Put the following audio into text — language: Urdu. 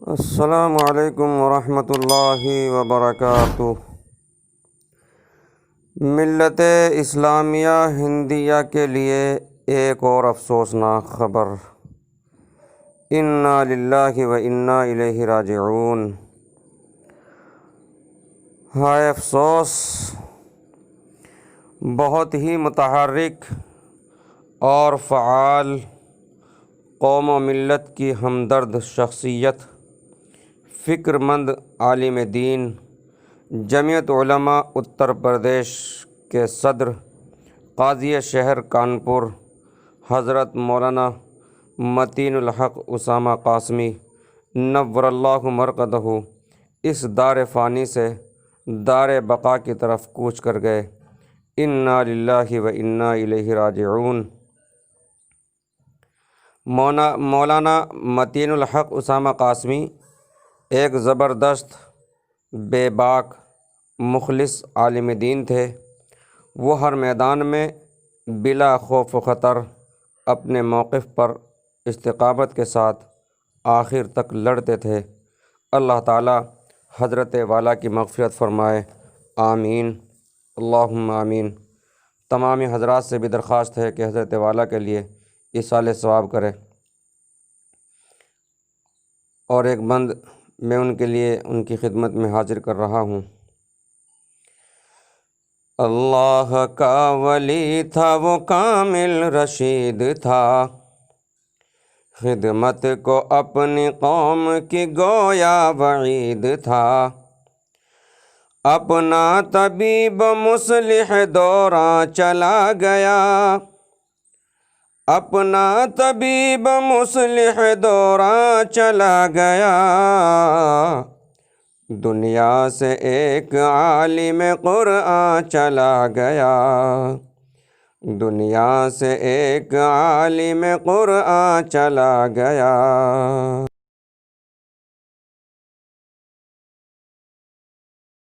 السلام علیکم ورحمۃ اللہ وبرکاتہ۔ ملت اسلامیہ ہندیہ کے لیے ایک اور افسوسناک خبر، انا للہ و انا الیہ راجعون۔ ہائے افسوس، بہت ہی متحرک اور فعال قوم و ملت کی ہمدرد شخصیت، فکر مند عالم دین، جمعیت علماء اتر پردیش کے صدر، قاضی شہر کانپور حضرت مولانا متین الحق اسامہ قاسمی نور اللہ مرقدہ اس دار فانی سے دار بقا کی طرف کوچ کر گئے۔ انا للہ و انا الیہ راجعون۔ مولانا متین الحق اسامہ قاسمی ایک زبردست، بے باک، مخلص عالم دین تھے۔ وہ ہر میدان میں بلا خوف و خطر اپنے موقف پر استقامت کے ساتھ آخر تک لڑتے تھے۔ اللہ تعالی حضرت والا کی مغفرت فرمائے، آمین، اللہم آمین۔ تمام حضرات سے بھی درخواست ہے کہ حضرت والا کے لیے ایصال ثواب کرے، اور ایک بند میں ان کے لیے ان کی خدمت میں حاضر کر رہا ہوں۔ اللہ کا ولی تھا وہ کامل رشید تھا، خدمت کو اپنی قوم کی گویا وعید تھا۔ اپنا طبیب مصلح دوراں چلا گیا، اپنا طبیب مصلح دوراں چلا گیا۔ دنیا سے ایک عالم قرآن چلا گیا، دنیا سے ایک عالم قرآن چلا گیا۔